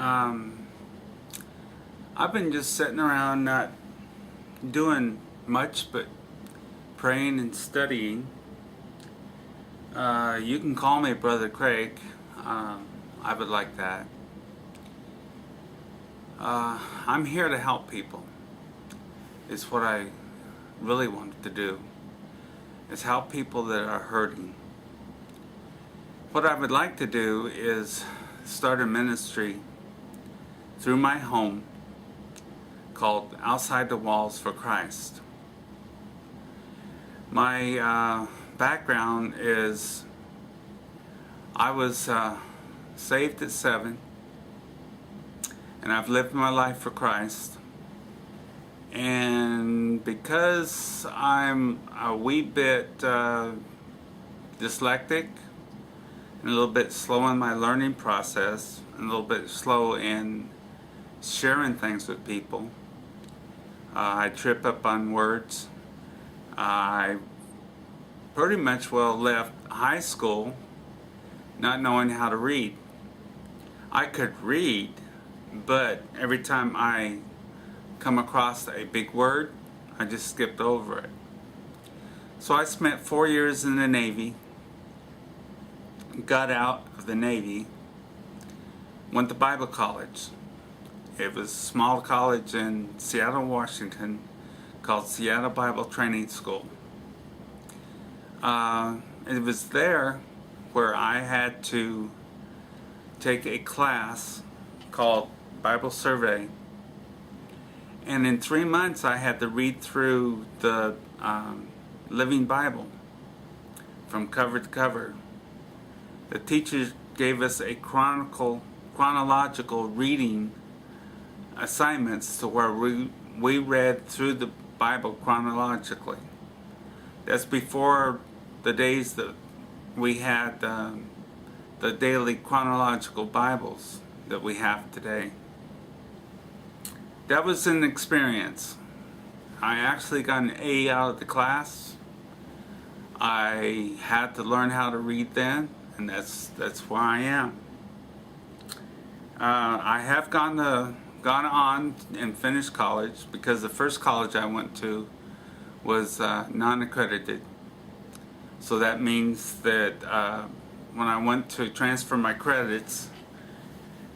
Um, I've been just sitting around not doing much but praying and studying. You can call me Brother Craig. I would like that. I'm here to help people. It's what I really wanted to do. Is help people that are hurting. What I would like to do is start a ministry through my home called Outside the Walls for Christ. My background is I was saved at 7, and I've lived my life for Christ. And because I'm a wee bit dyslexic and a little bit slow in my learning process and a little bit slow in sharing things with people, I trip up on words. I pretty much left high school not knowing how to read. I could read, but every time I come across a big word, I just skipped over it. So I spent 4 years in the Navy, got out of the Navy, went to Bible college. It was a small college in Seattle, Washington, called Seattle Bible Training School. It was there where I had to take a class called Bible Survey. And in 3 months I had to read through the Living Bible from cover to cover. The teachers gave us a chronological reading assignments to where we read through the Bible chronologically. That's before the days that we had the daily chronological Bibles that we have today. That was an experience. I actually got an A out of the class. I had to learn how to read then, and that's where I am. I have gone on and finished college because the first college I went to was non-accredited. So that means that when I went to transfer my credits,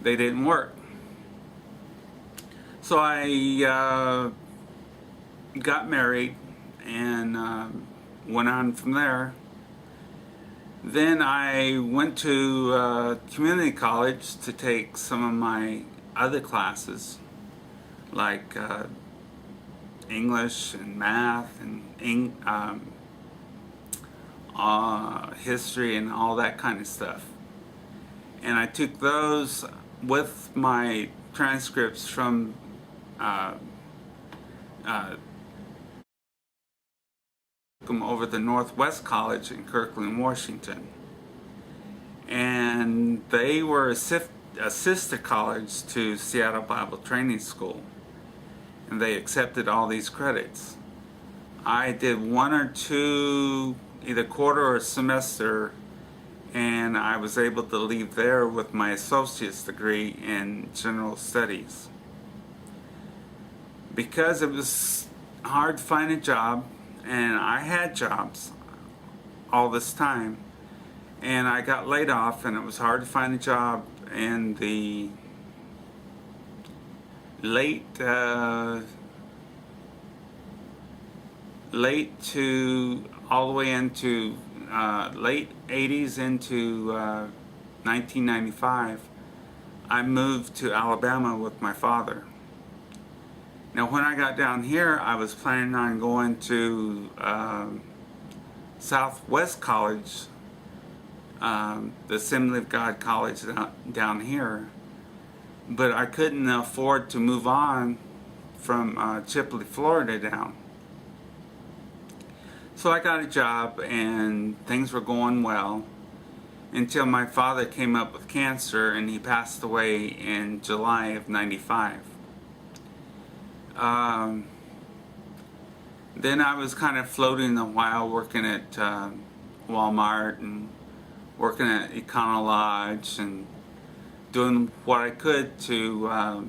they didn't work. So I got married and went on from there. Then I went to community college to take some of my other classes, like English and math and history and all that kind of stuff. And I took those with my transcripts from them over the Northwest College in Kirkland, Washington. And they were a sister college to Seattle Bible Training School. And they accepted all these credits. I did 1 or 2, either quarter or semester, and I was able to leave there with my associate's degree in general studies. Because it was hard to find a job, and I had jobs all this time, and I got laid off, and it was hard to find a job in the late to all the way into late 80s into 1995. I moved to Alabama with my father. Now when I got down here, I was planning on going to Southwest College, the Assembly of God College down here, but I couldn't afford to move on from Chipley, Florida down. So I got a job and things were going well until my father came up with cancer and he passed away in July of '95. Then I was kind of floating a while, working at Walmart and working at Econo Lodge and doing what I could to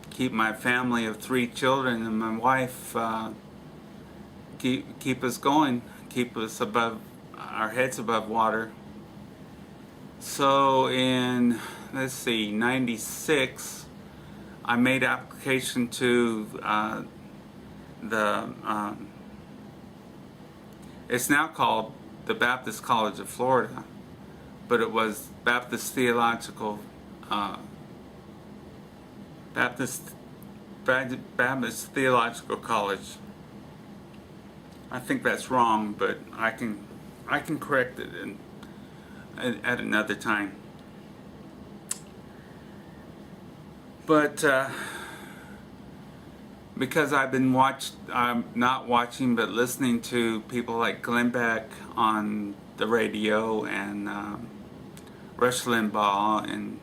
keep my family of 3 children and my wife keep us going, keep us above our heads above water. So in, let's see, 96, I made application to it's now called the Baptist College of Florida, but it was Baptist Theological Baptist Theological College. I think that's wrong, but I can correct it at another time. But because I've been not watching, but listening to people like Glenn Beck on the radio and Rush Limbaugh and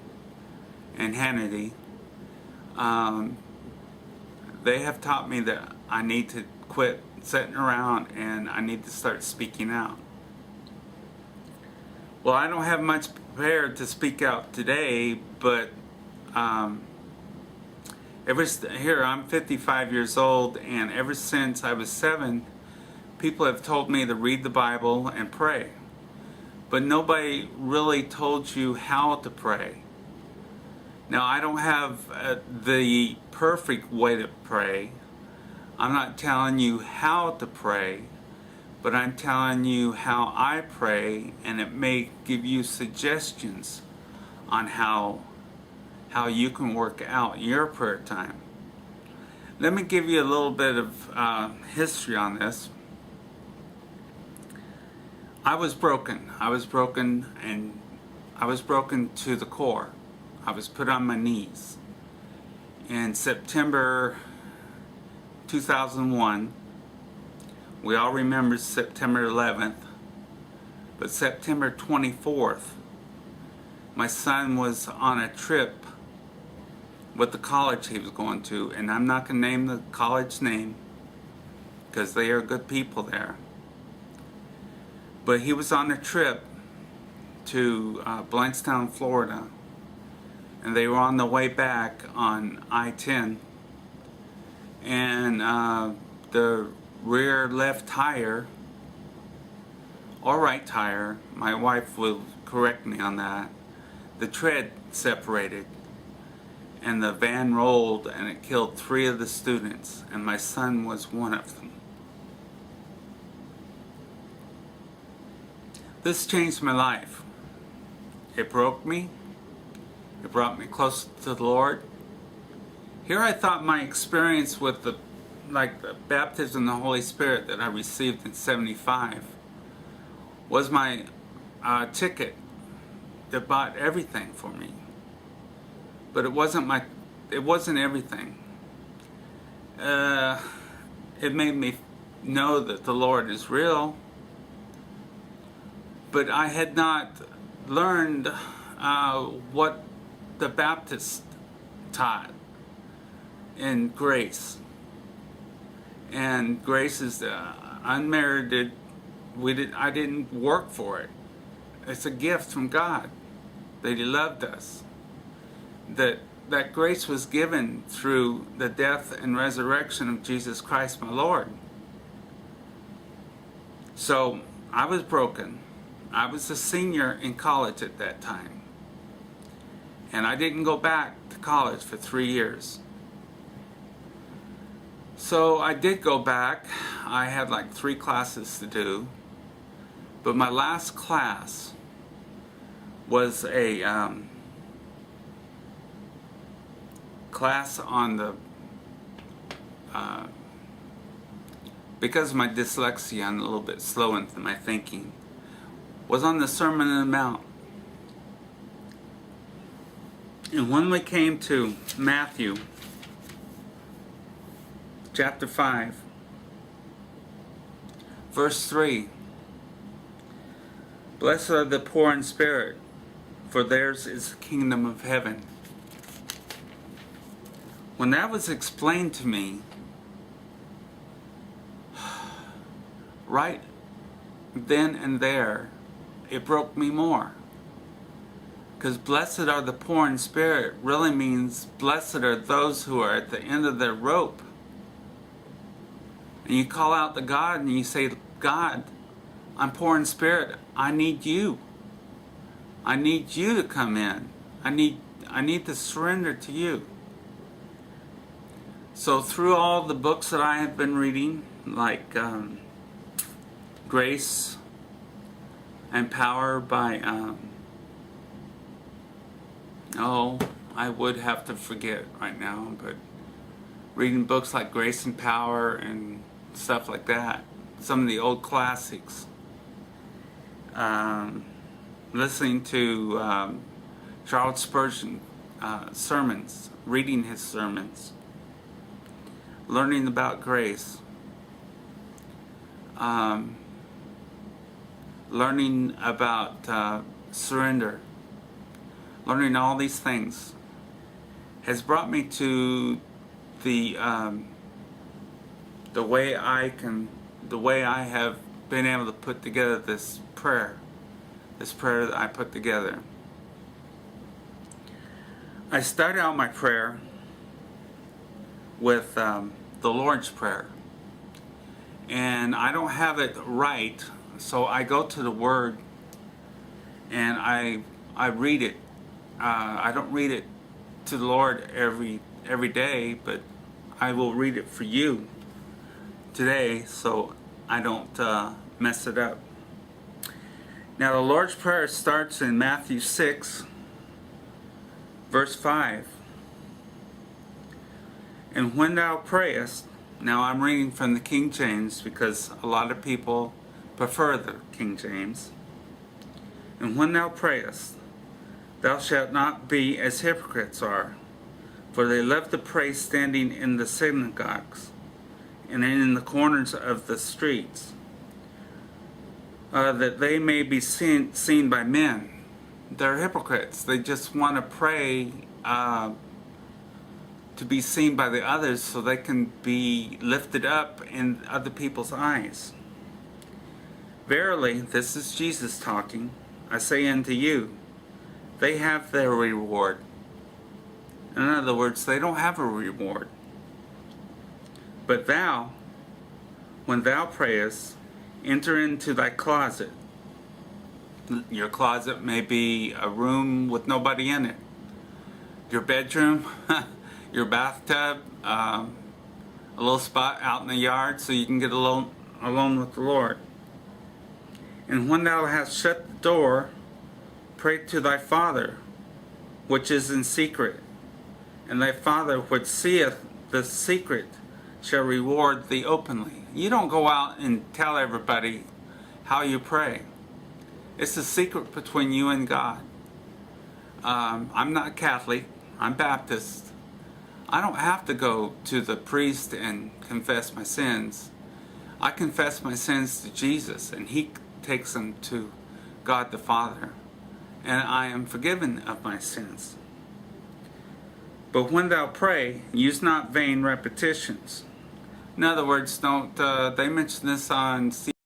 Hannity, they have taught me that I need to quit sitting around and I need to start speaking out. Well, I don't have much prepared to speak out today, but here I'm 55 years old, and ever since I was 7, people have told me to read the Bible and pray. But nobody really told you how to pray. Now, I don't have the perfect way to pray. I'm not telling you how to pray, but I'm telling you how I pray, and it may give you suggestions on how you can work out your prayer time. Let me give you a little bit of history on this. I was broken, and I was broken to the core. I was put on my knees. In September 2001, we all remember September 11th, but September 24th, my son was on a trip with the college he was going to, and I'm not going to name the college name because they are good people there. But he was on a trip to Blankstown, Florida, and they were on the way back on I-10, and the rear left tire, or right tire, my wife will correct me on that, the tread separated, and the van rolled, and it killed 3 of the students, and my son was one of them. This changed my life. It broke me. It brought me close to the Lord. Here I thought my experience with the baptism in the Holy Spirit that I received in 75 was my ticket that bought everything for me. But it wasn't everything. It made me know that the Lord is real, but I had not learned what the Baptist taught in grace. And grace is unmerited. I didn't work for it. It's a gift from God that He loved us. That grace was given through the death and resurrection of Jesus Christ, my Lord. So I was broken. I was a senior in college at that time. And I didn't go back to college for 3 years. So I did go back. I had like 3 classes to do. But my last class was a class on the, because of my dyslexia, I'm a little bit slow in my thinking, was on the Sermon on the Mount. And when we came to Matthew chapter 5, verse 3, "Blessed are the poor in spirit, for theirs is the kingdom of heaven." When that was explained to me, right then and there, it broke me more. Because blessed are the poor in spirit really means blessed are those who are at the end of their rope. And you call out to God and you say, God, I'm poor in spirit. I need you. I need you to come in. I need to surrender to you. So through all the books that I have been reading, like Grace and Power by, I would have to forget right now, but reading books like Grace and Power and stuff like that, some of the old classics, listening to Charles Spurgeon sermons, reading his sermons, learning about grace, learning about surrender, learning all these things has brought me to the way I have been able to put together this prayer that I put together. I start out my prayer with the Lord's Prayer, and I don't have it right, so I go to the Word and I read it. I don't read it to the Lord every day, but I will read it for you today so I don't mess it up. Now the Lord's Prayer starts in Matthew 6, verse 5. And when thou prayest, now I'm reading from the King James because a lot of people prefer the King James. And when thou prayest, thou shalt not be as hypocrites are, for they love to pray standing in the synagogues and in the corners of the streets, that they may be seen by men. They're hypocrites. They just want to pray to be seen by the others so they can be lifted up in other people's eyes. Verily, this is Jesus talking, I say unto you, they have their reward. In other words, they don't have a reward. But thou, when thou prayest, enter into thy closet. Your closet may be a room with nobody in it. Your bedroom, your bathtub, a little spot out in the yard so you can get alone with the Lord. And when thou hast shut the door, pray to thy Father, which is in secret. And thy Father which seeth the secret shall reward thee openly. You don't go out and tell everybody how you pray. It's a secret between you and God. I'm not Catholic. I'm Baptist. I don't have to go to the priest and confess my sins. I confess my sins to Jesus, and He takes them to God the Father. And I am forgiven of my sins. But when thou pray, use not vain repetitions. In other words, don't. They mention this on